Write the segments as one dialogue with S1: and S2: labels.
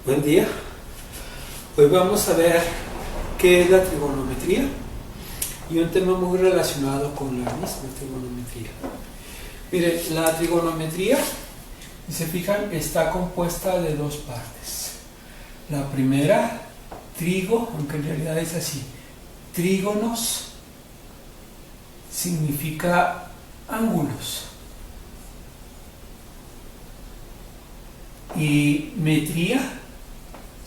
S1: Buen día. Hoy vamos a ver qué es la trigonometría y un tema muy relacionado con la misma trigonometría. Miren, la trigonometría, si se fijan, está compuesta de dos partes. La primera, trigo, aunque en realidad es así. Trígonos significa ángulos. Y metría,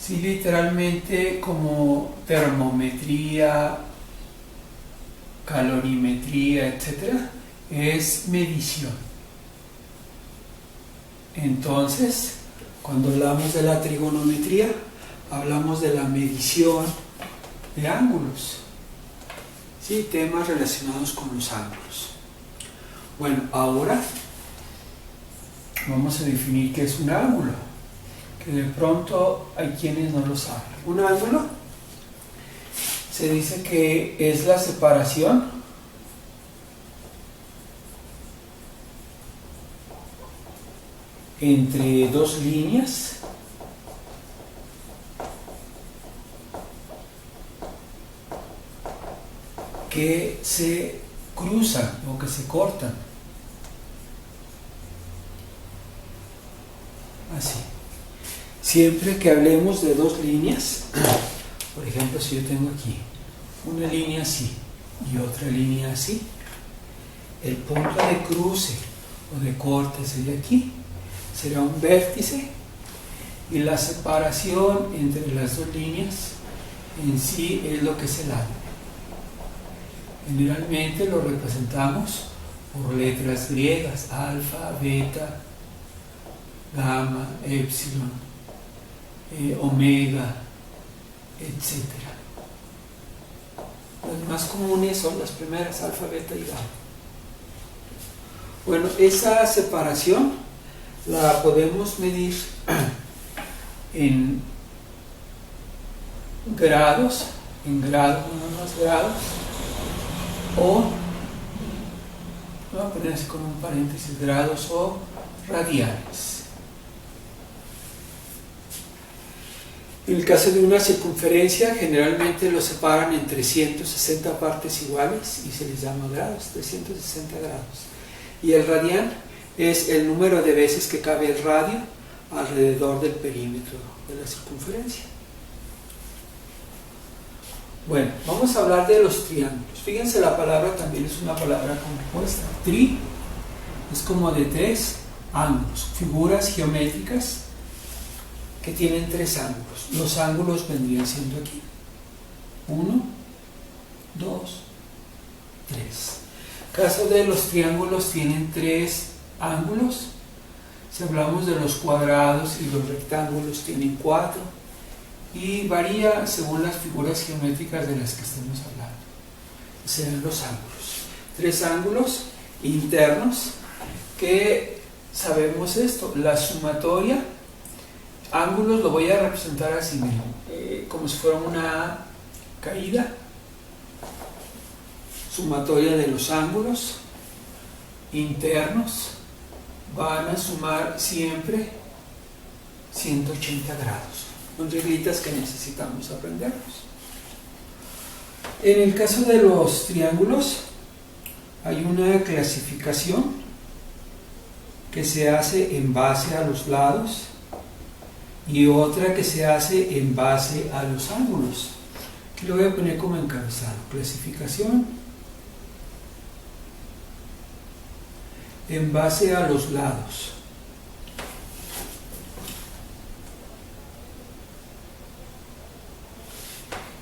S1: sí, literalmente como termometría, calorimetría, etcétera, es medición. Entonces, cuando hablamos de la trigonometría, hablamos de la medición de ángulos, sí, temas relacionados con los ángulos. Bueno, ahora vamos a definir qué es un ángulo, que de pronto hay quienes no lo saben. Un ángulo se dice que es la separación entre dos líneas que se cruzan o que se cortan. Así. Siempre que hablemos de dos líneas, por ejemplo, si yo tengo aquí una línea así y otra línea así, el punto de cruce o de corte sería aquí, será un vértice, y la separación entre las dos líneas en sí es lo que es el ángulo. Generalmente lo representamos por letras griegas: alfa, beta, gamma, epsilon, omega, etc. Las más comunes son las primeras, alfa, beta y gamma. Bueno, esa separación la podemos medir en grados, no más grados, o, voy a poner así con un paréntesis, grados o radianes. En el caso de una circunferencia, generalmente lo separan en 360 partes iguales y se les llama grados, 360 grados. Y el radián es el número de veces que cabe el radio alrededor del perímetro de la circunferencia. Bueno, vamos a hablar de los triángulos. Fíjense, la palabra también es una palabra compuesta. Tri es como de tres ángulos, figuras geométricas que tienen tres ángulos. Los ángulos vendrían siendo aquí 1, 2, 3. Caso de los triángulos tienen tres ángulos. Si hablamos de los cuadrados y los rectángulos, tienen 4, y varía según las figuras geométricas de las que estemos hablando. Serán los ángulos. Tres ángulos internos que sabemos esto, la sumatoria. Ángulos lo voy a representar así, como si fuera una caída. Sumatoria de los ángulos internos van a sumar siempre 180 grados. Son reglitas que necesitamos aprendernos. En el caso de los triángulos, hay una clasificación que se hace en base a los lados y otra que se hace en base a los ángulos. Aquí lo voy a poner como encabezado: clasificación en base a los lados.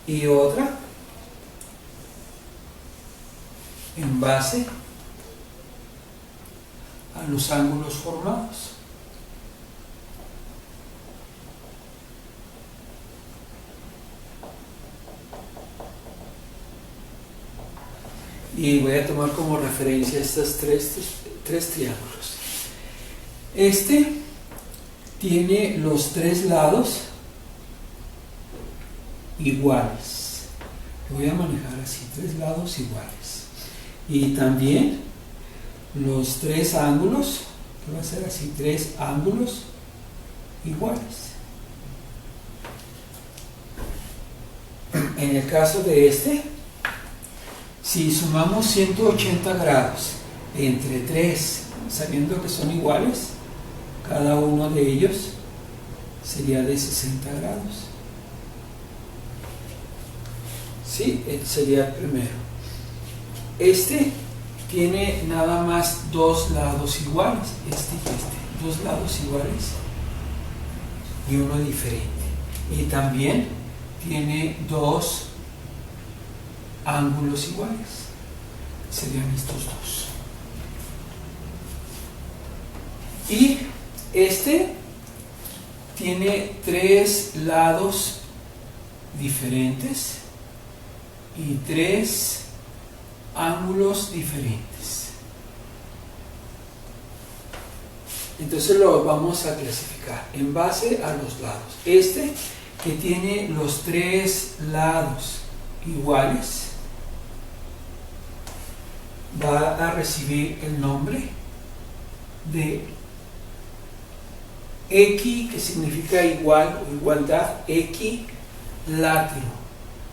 S1: Y otra en base a los ángulos formados. Y voy a tomar como referencia estos tres triángulos. Este tiene los tres lados iguales. Lo voy a manejar así: tres lados iguales. Y también los tres ángulos, que va a ser así: tres ángulos iguales. en el caso de este, si sumamos 180 grados entre 3, sabiendo que son iguales, cada uno de ellos sería de 60 grados. ¿Sí? Sería el primero. Este tiene nada más dos lados iguales, este y este, dos lados iguales y uno diferente. Y también tiene dos ángulos iguales, serían estos dos. Y este tiene tres lados diferentes y tres ángulos diferentes. Entonces lo vamos a clasificar en base a los lados. Este, que tiene los tres lados iguales, va a recibir el nombre de equi, que significa igual o igualdad, equilátero.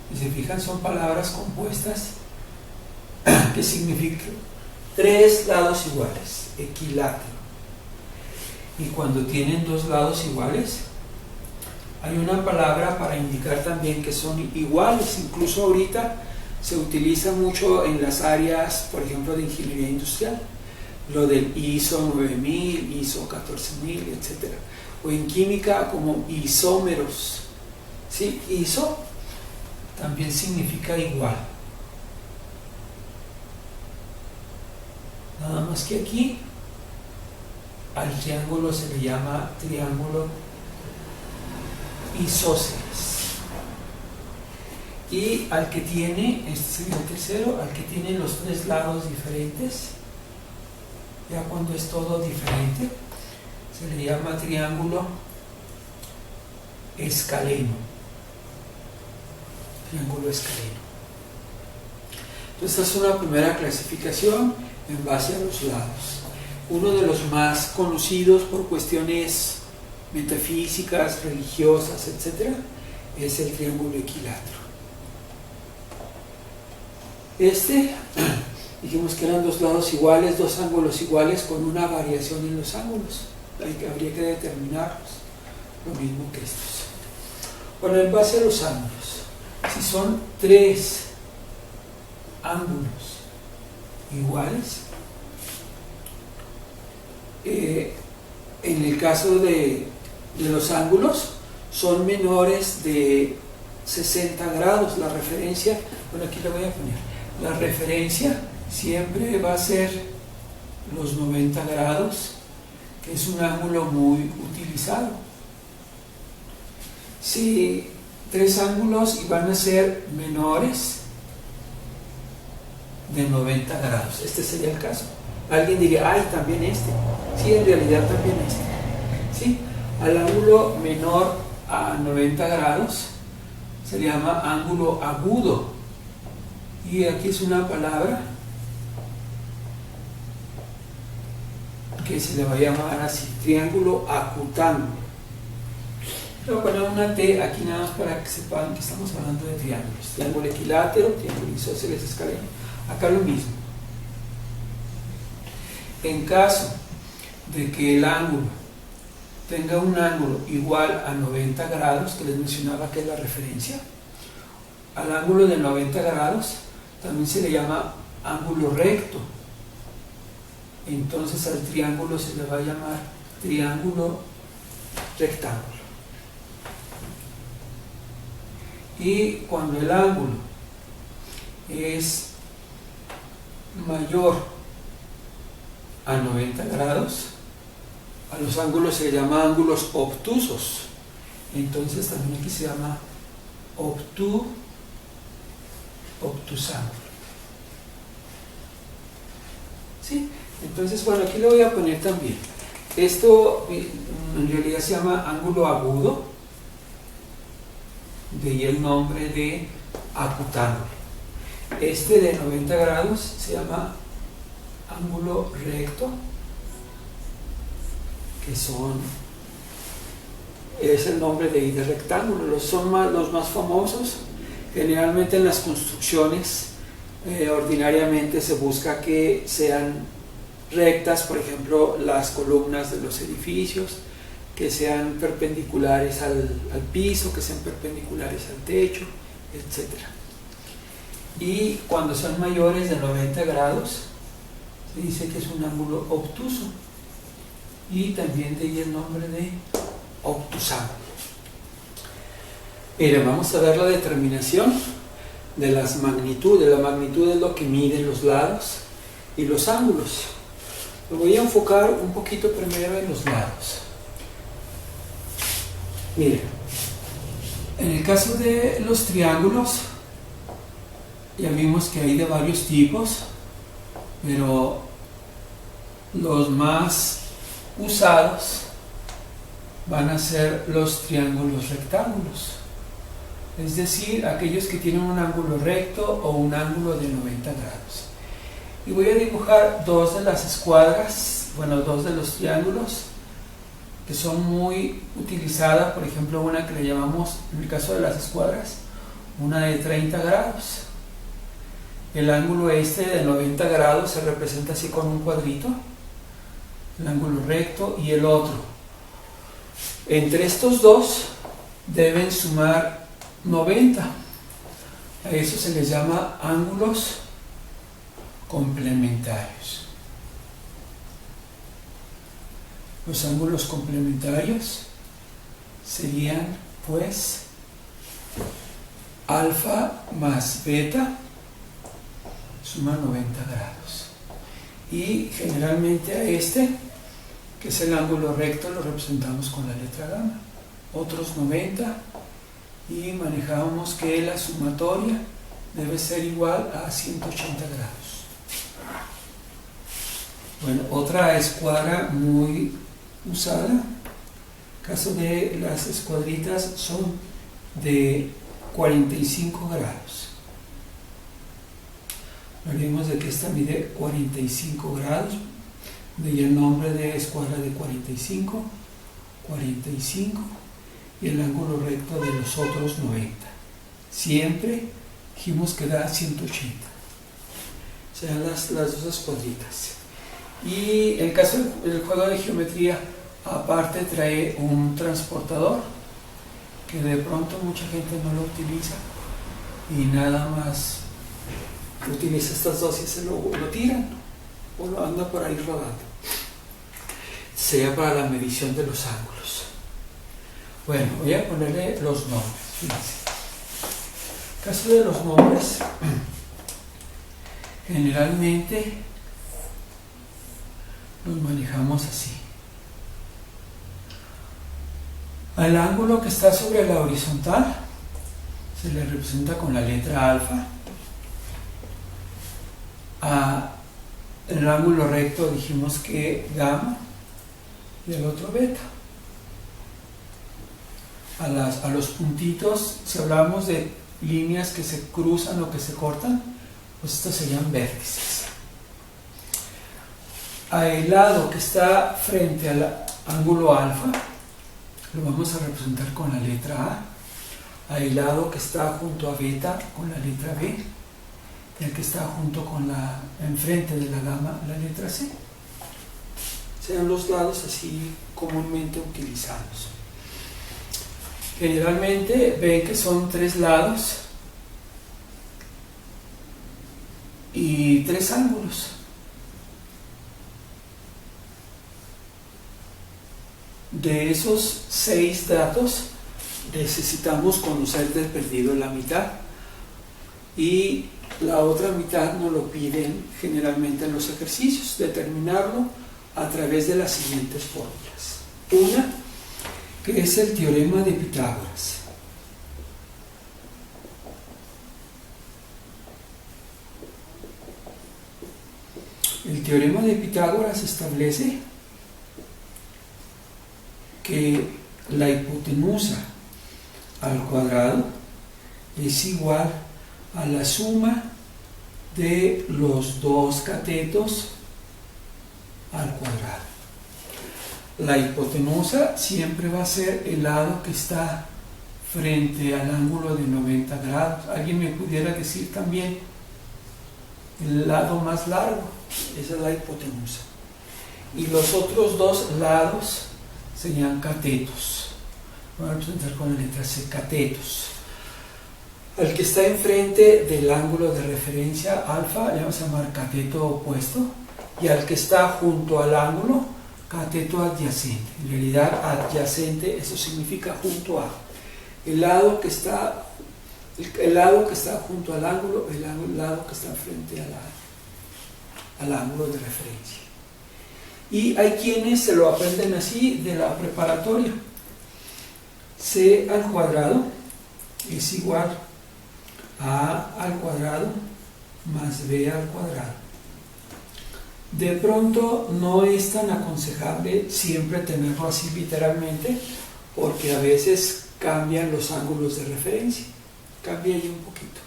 S1: Si se fijan, son palabras compuestas que significan tres lados iguales, equilátero. Y cuando tienen dos lados iguales, hay una palabra para indicar también que son iguales. Incluso ahorita se utiliza mucho en las áreas, por ejemplo, de ingeniería industrial, lo del ISO 9000, ISO 14000, etc. O en química como isómeros. ¿Sí? ISO también significa igual. Nada más que aquí al triángulo se le llama triángulo isósceles. Y al que tiene, este sería el tercero, al que tiene los tres lados diferentes, ya cuando es todo diferente, se le llama triángulo escaleno. Triángulo escaleno. Entonces, esta es una primera clasificación en base a los lados. Uno de los más conocidos por cuestiones metafísicas, religiosas, etc., es el triángulo equilátero. Este, dijimos que eran dos lados iguales, dos ángulos iguales con una variación en los ángulos. Habría que determinarlos, lo mismo que estos. Bueno, en base a los ángulos, si son tres ángulos iguales, en el caso de los ángulos, son menores de 60 grados. La referencia, bueno, aquí le voy a poner, la referencia siempre va a ser los 90 grados, que es un ángulo muy utilizado. Si tres ángulos van a ser menores de 90 grados, este sería el caso. Alguien diría, ay, también este. Sí, en realidad también este. ¿Sí? Al ángulo menor a 90 grados se le llama ángulo agudo. Y aquí es una palabra que se le va a llamar así, triángulo acutángulo. Voy a poner una T aquí nada más para que sepan que estamos hablando de triángulos. Triángulo equilátero, triángulo isósceles escaleno. Acá lo mismo. En caso de que el ángulo tenga un ángulo igual a 90 grados, que les mencionaba que es la referencia, al ángulo de 90 grados también se le llama ángulo recto. Entonces al triángulo se le va a llamar triángulo rectángulo. Y cuando el ángulo es mayor a 90 grados, a los ángulos se le llama ángulos obtusos. Entonces también aquí se llama obtusángulo. ¿Sí? Entonces, bueno, aquí lo voy a poner también. Esto en realidad se llama ángulo agudo, de ahí el nombre de acutángulo. Este de 90 grados se llama ángulo recto, que es el nombre de rectángulo. Los más famosos Generalmente en las construcciones ordinariamente se busca que sean rectas, por ejemplo, las columnas de los edificios, que sean perpendiculares al piso, que sean perpendiculares al techo, etc. Y cuando son mayores de 90 grados, se dice que es un ángulo obtuso, y también de ahí el nombre de obtusángulo. Miren, vamos a ver la determinación de las magnitudes. La magnitud es lo que miden los lados y los ángulos. Me voy a enfocar un poquito primero en los lados. Miren, en el caso de los triángulos, ya vimos que hay de varios tipos, pero los más usados van a ser los triángulos rectángulos, es decir, aquellos que tienen un ángulo recto o un ángulo de 90 grados. Y voy a dibujar dos de las escuadras, dos de los triángulos que son muy utilizadas. Por ejemplo, una que le llamamos, en el caso de las escuadras, una de 30 grados. El ángulo de 90 grados se representa así con un cuadrito, el ángulo recto y el otro. Entre estos dos deben sumar 90. A eso se les llama ángulos complementarios. Los ángulos complementarios serían, pues, alfa más beta suma 90 grados. Y generalmente a que es el ángulo recto, lo representamos con la letra gamma. Otros 90, y manejamos que la sumatoria debe ser igual a 180 grados. Bueno, otra escuadra muy usada, en caso de las escuadritas, son de 45 grados. Hablaremos de que esta mide 45 grados, de ahí el nombre de escuadra de 45, 45, y el ángulo recto de los otros 90. Siempre dijimos que da 180. O sea, las dos escuadritas. Y en el caso del juego de geometría, aparte trae un transportador, que de pronto mucha gente no lo utiliza, y nada más utiliza estas dos y se lo tiran, o lo anda por ahí rodando. Sea para la medición de los ángulos. Bueno, voy a ponerle los nombres. Fíjense. En el caso de los nombres, generalmente los manejamos así. Al ángulo que está sobre la horizontal se le representa con la letra alfa. El ángulo recto dijimos que gamma, y el otro beta. A los puntitos, si hablamos de líneas que se cruzan o que se cortan, pues estos serían vértices. Al lado que está frente al ángulo alfa, lo vamos a representar con la letra A. Al lado que está junto a beta, con la letra B. Y el que está junto con enfrente de la gamma, la letra C. Sean los lados así comúnmente utilizados. Generalmente ven que son 3 lados y 3 ángulos. De esos 6 datos necesitamos conocer del perdido la mitad, y la otra mitad nos lo piden generalmente en los ejercicios, determinarlo a través de las siguientes fórmulas. Una, que es el teorema de Pitágoras. El teorema de Pitágoras establece que la hipotenusa al cuadrado es igual a la suma de los dos catetos al cuadrado. La hipotenusa siempre va a ser el lado que está frente al ángulo de 90 grados. ¿Alguien me pudiera decir también el lado más largo? Esa es la hipotenusa. Y los otros dos lados serían catetos. Vamos a representar con la letra C, catetos. Al que está enfrente del ángulo de referencia alfa le vamos a llamar cateto opuesto, y al que está junto al ángulo, cateto adyacente. En realidad, adyacente, eso significa junto a. El lado que está junto al ángulo, el lado que está frente al ángulo de referencia. Y hay quienes se lo aprenden así de la preparatoria. C al cuadrado es igual a al cuadrado más b al cuadrado. De pronto no es tan aconsejable siempre tenerlo así literalmente, porque a veces cambian los ángulos de referencia, cambia ahí un poquito.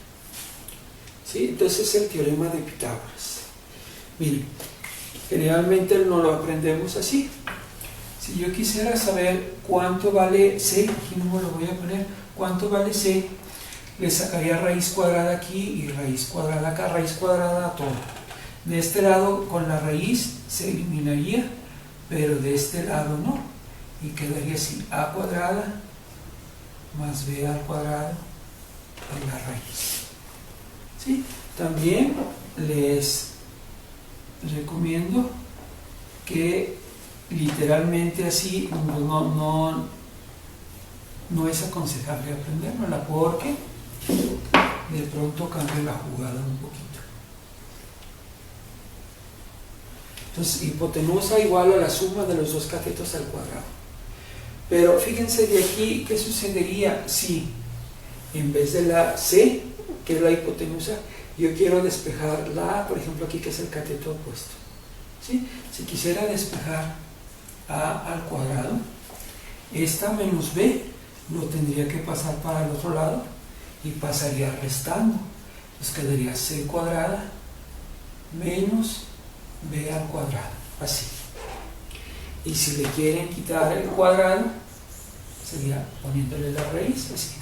S1: ¿Sí? Entonces es el teorema de Pitágoras. Miren, generalmente no lo aprendemos así. Si yo quisiera saber cuánto vale C, aquí no me lo voy a poner, cuánto vale C, le sacaría raíz cuadrada aquí y raíz cuadrada acá, raíz cuadrada a todo. De este lado con la raíz se eliminaría, pero de este lado no, y quedaría así, a cuadrada más b al cuadrado en la raíz. ¿Sí? También les recomiendo que literalmente así no es aconsejable aprendérnosla, porque de pronto cambia la jugada un poquito. Entonces, hipotenusa igual a la suma de los dos catetos al cuadrado. Pero fíjense de aquí, ¿qué sucedería si en vez de la C, que es la hipotenusa, yo quiero despejar la A, por ejemplo aquí que es el cateto opuesto? ¿Sí? Si quisiera despejar A al cuadrado, esta menos B lo tendría que pasar para el otro lado y pasaría restando. Entonces quedaría C cuadrada menos b al cuadrado, así. Y si le quieren quitar el cuadrado, sería poniéndole la raíz, así.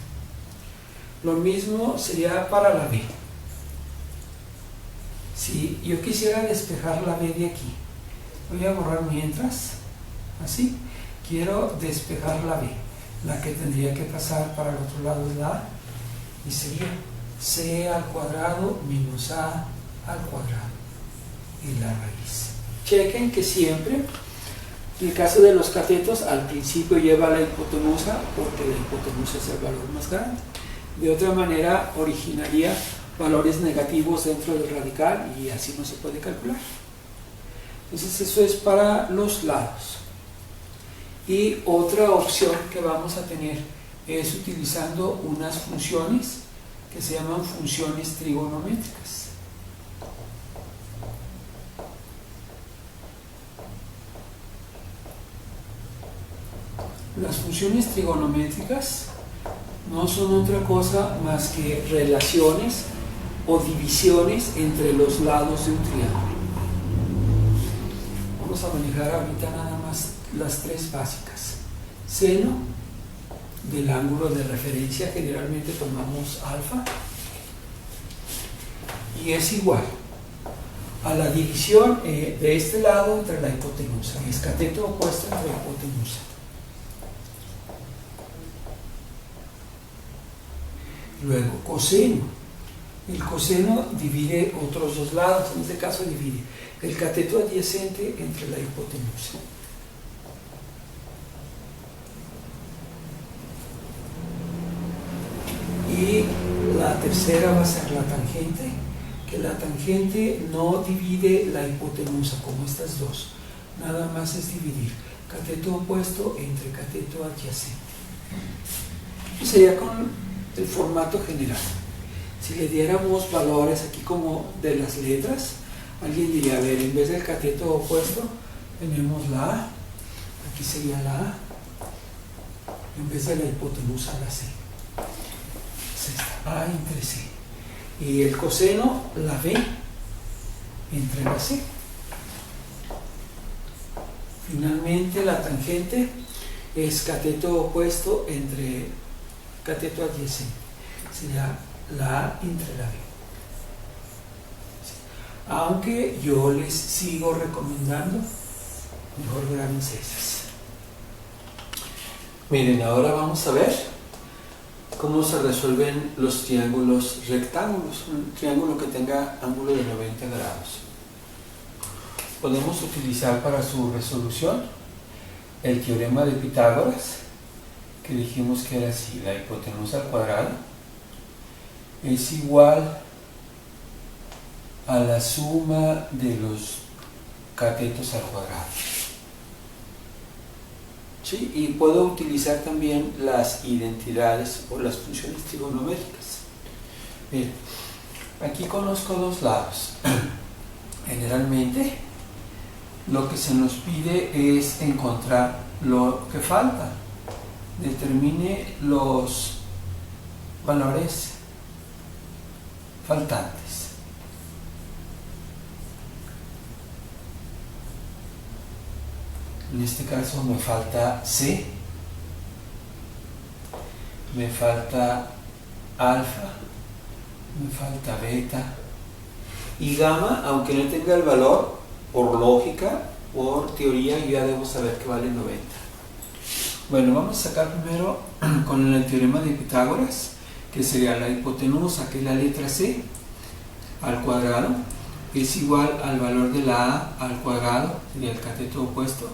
S1: Lo mismo sería para la b. Si yo quisiera despejar la b de aquí, voy a borrar mientras, así. Quiero despejar la b, la que tendría que pasar para el otro lado es la a, y sería c al cuadrado menos a al cuadrado y la raíz. Chequen que siempre, en el caso de los catetos, al principio lleva la hipotenusa, porque la hipotenusa es el valor más grande. De otra manera, originaría valores negativos dentro del radical y así no se puede calcular. Entonces eso es para los lados. Y otra opción que vamos a tener es utilizando unas funciones que se llaman funciones trigonométricas. Las funciones trigonométricas no son otra cosa más que relaciones o divisiones entre los lados de un triángulo. Vamos a manejar ahorita nada más las tres básicas. Seno del ángulo de referencia, generalmente tomamos alfa, y es igual a la división de este lado entre la hipotenusa, es cateto opuesto entre la hipotenusa. Luego, coseno. El coseno divide otros dos lados, en este caso divide el cateto adyacente entre la hipotenusa. Y la tercera va a ser la tangente, que la tangente no divide la hipotenusa como estas dos, nada más es dividir cateto opuesto entre cateto adyacente. Eso sería con el formato general. Si le diéramos valores aquí como de las letras, alguien diría, a ver, en vez del cateto opuesto tenemos la A, aquí sería la A, en vez de la hipotenusa la C. A entre C. Y el coseno, la B entre la C. Finalmente la tangente es cateto opuesto entre cateto adyacente. Sería la A entre la B. Aunque yo les sigo recomendando, mejor grábense esas. Miren, ahora vamos a ver cómo se resuelven los triángulos rectángulos. Un triángulo que tenga ángulo de 90 grados. Podemos utilizar para su resolución el teorema de Pitágoras, que dijimos que era así: la hipotenusa al cuadrado es igual a la suma de los catetos al cuadrado. ¿Sí? Y puedo utilizar también las identidades o las funciones trigonométricas. Bien, aquí conozco dos lados. Generalmente lo que se nos pide es encontrar lo que falta. Determine los valores faltantes. En este caso me falta C, me falta alfa, me falta beta y gamma, aunque no tenga el valor, por lógica, por teoría, yo ya debo saber que vale 90. Bueno, vamos a sacar primero con el teorema de Pitágoras, que sería la hipotenusa, que es la letra C, al cuadrado, es igual al valor de la A al cuadrado, sería el cateto opuesto,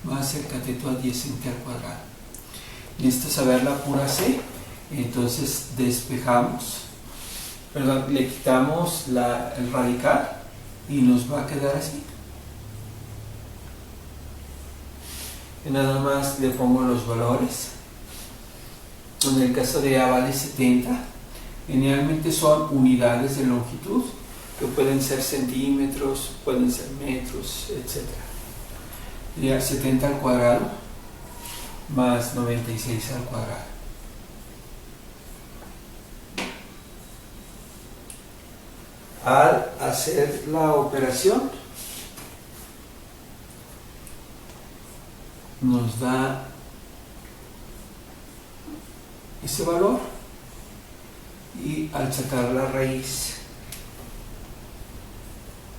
S1: más el cateto adyacente al cuadrado. Necesito saber la pura C, entonces despejamos, perdón, le quitamos el radical y nos va a quedar así. Y nada más le pongo los valores. En el caso de A vale 70, generalmente son unidades de longitud, que pueden ser centímetros, pueden ser metros, etc. Sería 70 al cuadrado más 96 al cuadrado. Al hacer la operación nos da ese valor, y al sacar la raíz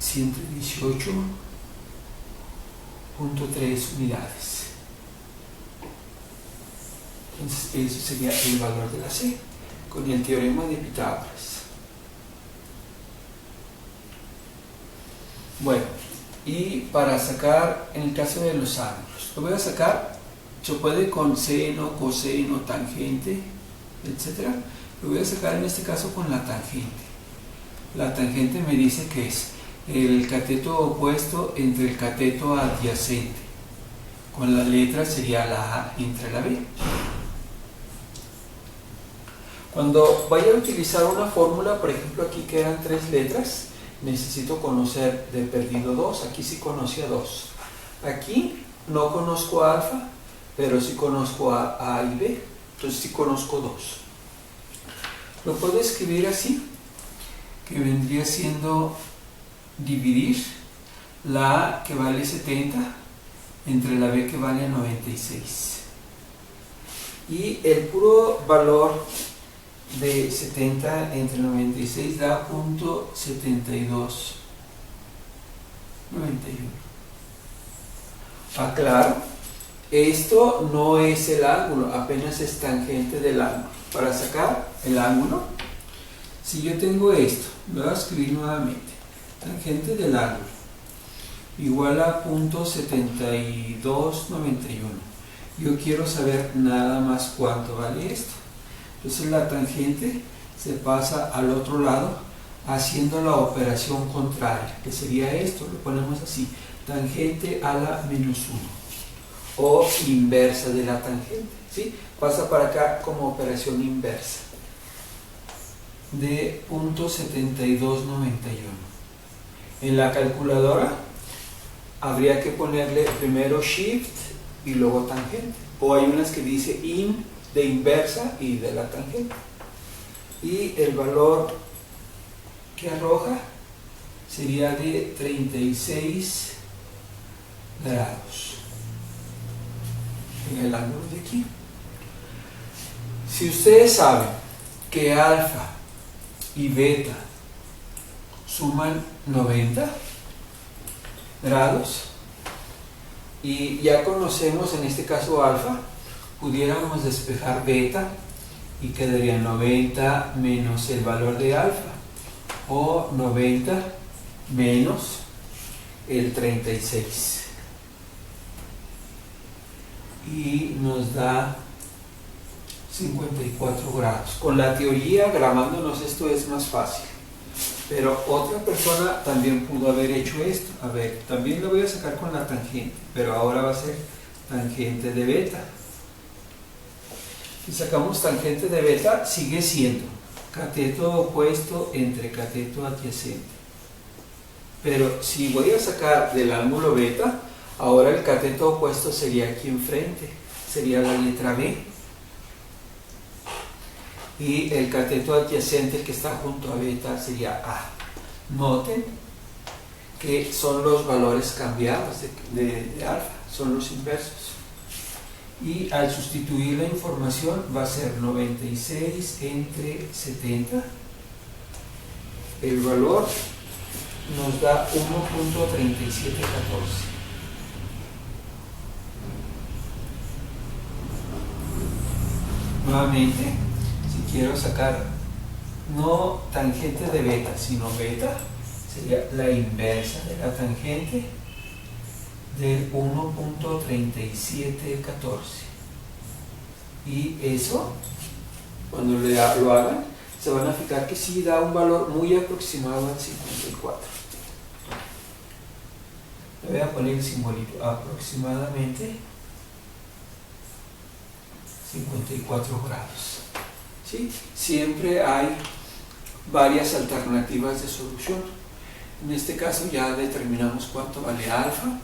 S1: 118.3 unidades. Entonces eso sería el valor de la C con el teorema de Pitágoras. Bueno, y para sacar en el caso de los ángulos, lo voy a sacar, se puede con seno, coseno, tangente, etc. Lo voy a sacar en este caso con la tangente. La tangente me dice que es el cateto opuesto entre el cateto adyacente. Con la letra sería la A entre la B. Cuando vaya a utilizar una fórmula, por ejemplo aquí que eran 3 letras, necesito conocer de perdido 2. Aquí sí conocía 2. Aquí no conozco alfa, pero sí conozco A y B. Entonces sí conozco 2. Lo puedo escribir así, que vendría siendo dividir la A, que vale 70, entre la B, que vale 96. Y el puro valor de 70 entre 96 da .7291. Aclaro, esto no es el ángulo, apenas es tangente del ángulo. Para sacar el ángulo, si yo tengo esto, lo voy a escribir nuevamente: tangente del ángulo igual a .7291. Yo quiero saber nada más cuánto vale esto. Entonces la tangente se pasa al otro lado haciendo la operación contraria, que sería esto, lo ponemos así: tangente a la menos 1, o inversa de la tangente, ¿sí? Pasa para acá como operación inversa de .7291. En la calculadora habría que ponerle primero shift y luego tangente, o hay unas que dice in de inversa y de la tangente, y el valor que arroja sería de 36 grados en el ángulo de aquí. Si ustedes saben que alfa y beta suman 90 grados y ya conocemos en este caso alfa, pudiéramos despejar beta y quedaría 90 menos el valor de alfa, o 90 menos el 36, y nos da 54 grados. Con la teoría, grabándonos esto es más fácil, pero otra persona también pudo haber hecho esto. A ver, también lo voy a sacar con la tangente, pero ahora va a ser tangente de beta. Si sacamos tangente de beta, sigue siendo cateto opuesto entre cateto adyacente. Pero si voy a sacar del ángulo beta, ahora el cateto opuesto sería aquí enfrente, sería la letra B. Y el cateto adyacente, el que está junto a beta, sería A. Noten que son los valores cambiados de alfa, son los inversos. Y al sustituir la información va a ser 96 entre 70. El valor nos da 1.3714. Nuevamente, si quiero sacar no tangente de beta, sino beta, sería la inversa de la tangente del 1.3714. Y eso, cuando lo hagan, se van a fijar que sí da un valor muy aproximado al 54. Le voy a poner el simbolito, aproximadamente 54 grados. ¿Sí? Siempre hay varias alternativas de solución. En este caso ya determinamos cuánto vale alfa,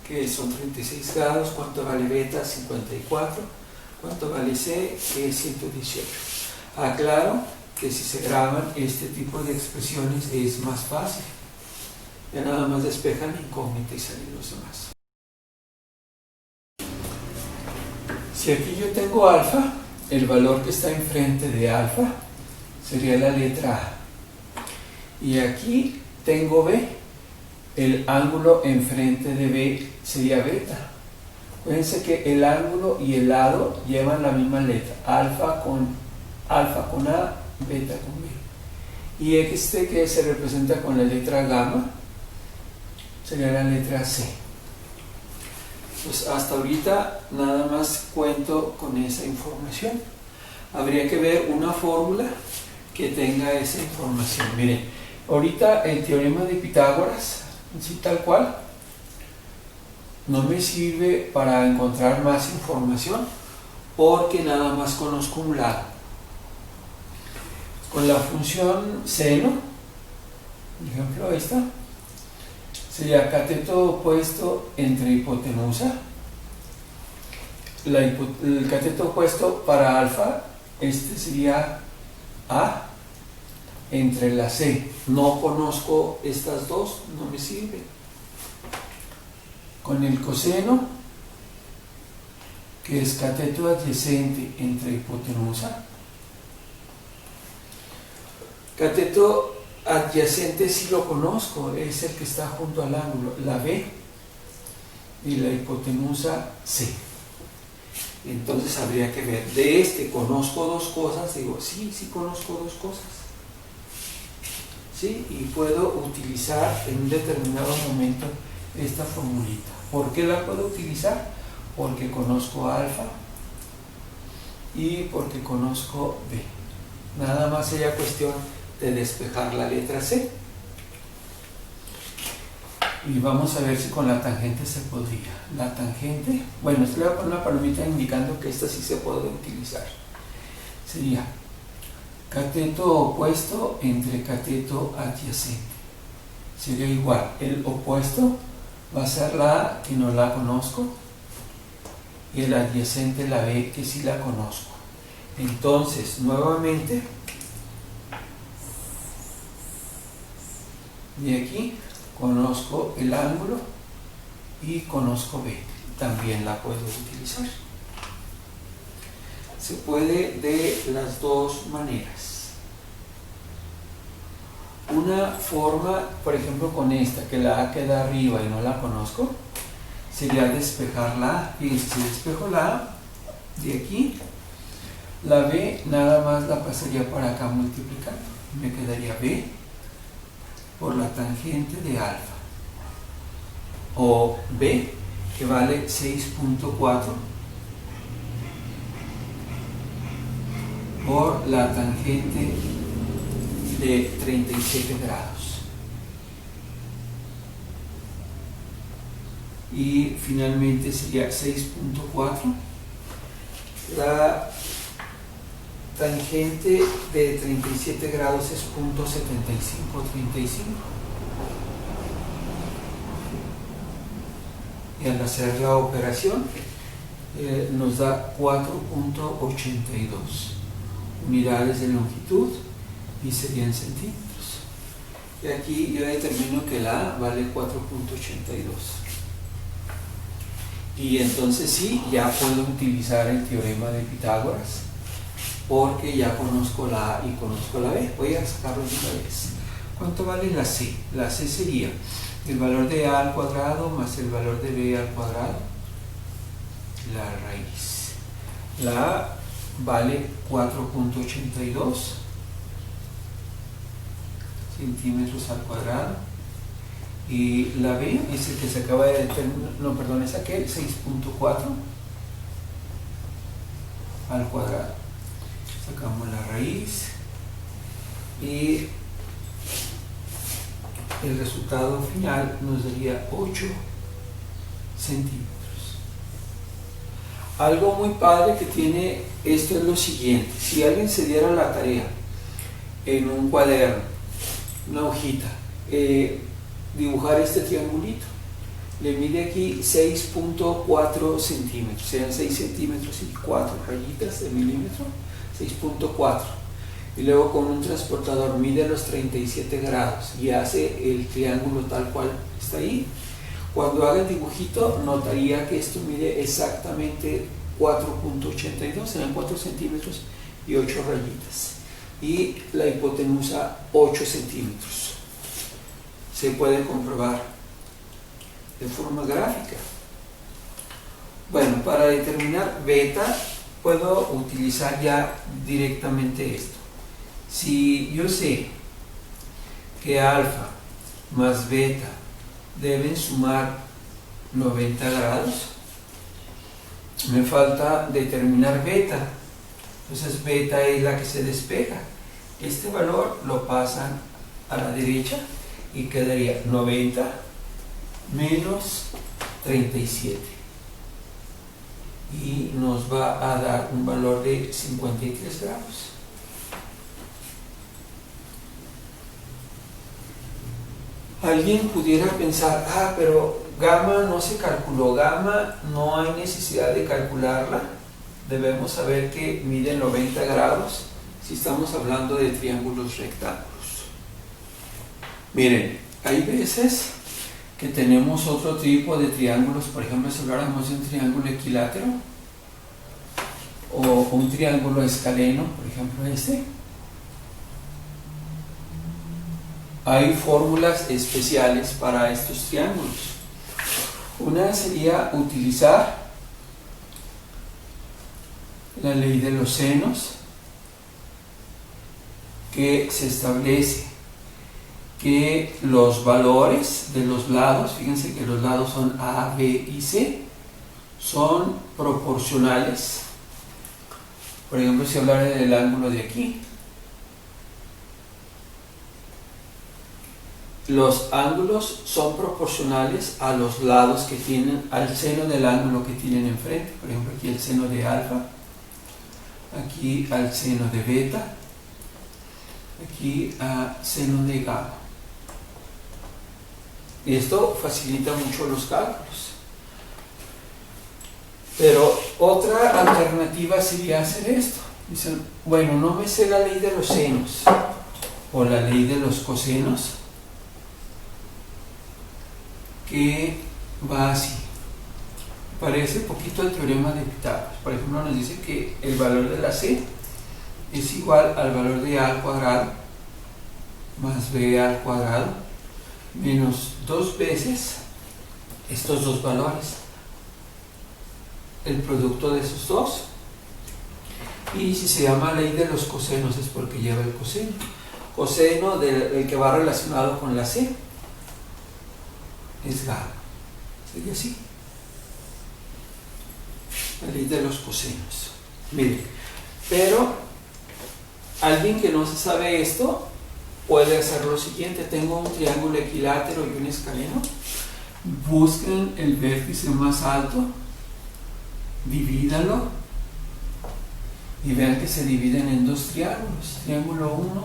S1: que son 36 grados, cuánto vale beta, 54, cuánto vale C, que es 118. Aclaro que si se graban este tipo de expresiones es más fácil. Ya nada más despejan la incógnita y salen los demás. Si aquí yo tengo alfa, el valor que está enfrente de alfa sería la letra A. Y aquí tengo B, el ángulo enfrente de B sería beta. Fíjense que el ángulo y el lado llevan la misma letra, alfa con A, beta con B. Y este que se representa con la letra gamma sería la letra C. Pues hasta ahorita nada más cuento con esa información. Habría que ver una fórmula que tenga esa información. Miren, ahorita el teorema de Pitágoras, así tal cual, no me sirve para encontrar más información porque nada más conozco un lado. Con la función seno, por ejemplo esta, sería cateto opuesto entre hipotenusa. El cateto opuesto para alfa, este sería A entre la C. No conozco estas dos, no me sirve. Con el coseno, que es cateto adyacente entre hipotenusa. Cateto adyacente sí lo conozco, es el que está junto al ángulo, la B, y la hipotenusa C. Entonces habría que ver, de este conozco dos cosas, digo, sí conozco dos cosas. ¿Sí? Y puedo utilizar en un determinado momento esta formulita. ¿Por qué la puedo utilizar? Porque conozco alfa y porque conozco B. Nada más sería cuestión de despejar la letra C. Y vamos a ver si con la tangente se podría. La tangente, bueno, estoy voy a poner una palomita indicando que esta sí se puede utilizar. Sería cateto opuesto entre cateto adyacente. Sería igual, el opuesto va a ser la A, que no la conozco, y el adyacente la B, que sí la conozco. Entonces, nuevamente, de aquí conozco el ángulo y conozco B, también la puedo utilizar. se puede de las dos maneras. Una forma, por ejemplo, con esta, que la A queda arriba y no la conozco, sería despejar la A. Fíjense, si despejo la A de aquí, la B nada más la pasaría para acá multiplicando. Me quedaría B por la tangente de alfa. O B, que vale 6.4 por la tangente de 37 grados. Y finalmente sería 6.4. La tangente de 37 grados es 0.7535. Y al hacer la operación nos da 4.82 unidades de longitud y serían centímetros. Y aquí yo determino que la A vale 4.82. Y entonces sí, ya puedo utilizar el teorema de Pitágoras, porque ya conozco la A y conozco la B. Voy a sacarlo de una vez. ¿Cuánto vale la C? La C sería el valor de A al cuadrado más el valor de B al cuadrado, la raíz. La A vale 4.82 centímetros al cuadrado y la B es el que se acaba de determinar, no, perdón, es aquel, 6.4 al cuadrado. Sacamos la raíz y el resultado final nos daría 8 centímetros. Algo muy padre que tiene esto es lo siguiente: si alguien se diera la tarea en un cuaderno, una hojita, dibujar este triangulito, le mide aquí 6.4 centímetros, sean 6 centímetros y 4 rayitas de milímetro, 6.4, y luego con un transportador mide los 37 grados y hace el triángulo tal cual está ahí. Cuando haga el dibujito notaría que esto mide exactamente 4.82, serán 4 centímetros y 8 rayitas, y la hipotenusa 8 centímetros. Se puede comprobar de forma gráfica. Bueno, para determinar beta puedo utilizar ya directamente esto. Si yo sé que alfa más beta deben sumar 90 grados, me falta determinar beta. Entonces beta es la que se despeja. Este valor lo pasan a la derecha y quedaría 90 menos 37 y nos va a dar un valor de 53 grados. Alguien pudiera pensar, pero gamma no se calculó, gamma no hay necesidad de calcularla, debemos saber que mide 90 grados si estamos hablando de triángulos rectángulos. Miren, hay veces que tenemos otro tipo de triángulos, por ejemplo, si habláramos de un triángulo equilátero o un triángulo escaleno, por ejemplo este. Hay fórmulas especiales para estos triángulos. Una sería utilizar la ley de los senos, que se establece que los valores de los lados, fíjense que los lados son A, B y C, son proporcionales. Por ejemplo, si hablara del ángulo de aquí, los ángulos son proporcionales a los lados que tienen, al seno del ángulo que tienen enfrente. Por ejemplo, aquí el seno de alfa, aquí al seno de beta, aquí a seno de gamma. Y esto facilita mucho los cálculos. Pero otra alternativa sería hacer esto. Dicen, bueno, no me sé la ley de los senos o la ley de los cosenos, que va así. parece poquito el teorema de Pitágoras. Por ejemplo, nos dice que el valor de la C es igual al valor de A al cuadrado más B al cuadrado menos 2 veces estos dos valores, el producto de esos dos. Y si se llama ley de los cosenos es porque lleva el coseno. Coseno del que va relacionado con la C es gamma. Sería así. La ley de los cosenos. Mire, pero alguien que no se sabe esto puede hacer lo siguiente. Tengo un triángulo equilátero y un escaleno. Busquen el vértice más alto, divídanlo y vean que se dividen en dos triángulos, triángulo 1,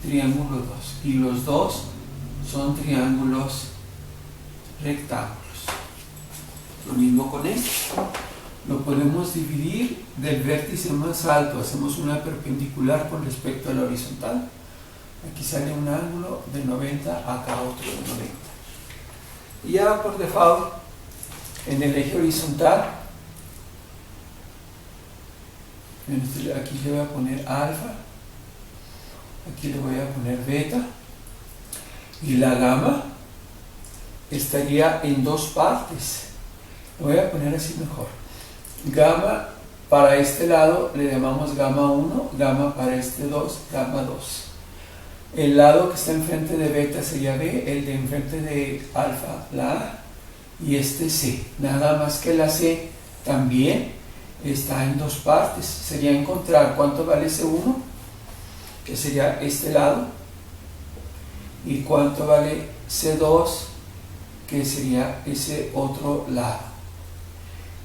S1: triángulo 2, y los dos son triángulos rectángulos. Lo mismo con esto, lo podemos dividir del vértice más alto, hacemos una perpendicular con respecto a la horizontal. Aquí sale un ángulo de 90, acá otro de 90. Y ya por default, en el eje horizontal, aquí le voy a poner alfa, aquí le voy a poner beta, y la gamma estaría en dos partes. Lo voy a poner así mejor. Gamma para este lado le llamamos gamma 1, gamma para este 2, gamma 2. El lado que está enfrente de beta sería B, el de enfrente de alfa, la A, y este C. Nada más que la C también está en dos partes. Sería encontrar cuánto vale C1, que sería este lado, y cuánto vale C2, que sería ese otro lado.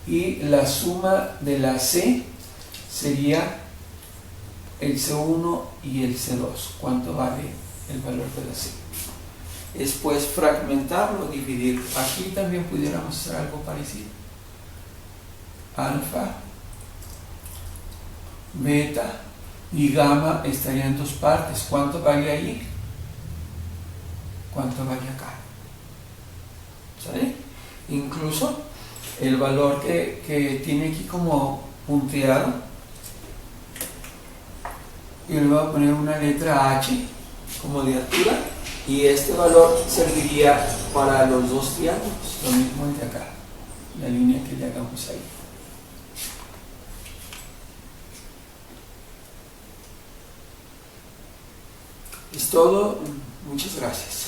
S1: Y la suma de la C sería el C1 y el C2. ¿Cuánto vale el valor de la C? Después fragmentarlo, dividir. Aquí también pudiéramos hacer algo parecido. Alfa, beta y gamma estarían en dos partes. ¿Cuánto vale ahí? ¿Cuánto vale acá? ¿Sale? Incluso el valor que tiene aquí como punteado, yo le voy a poner una letra H como de altura, y este valor serviría para los dos triángulos, lo mismo el de acá, la línea que le hagamos ahí. Es todo, muchas gracias.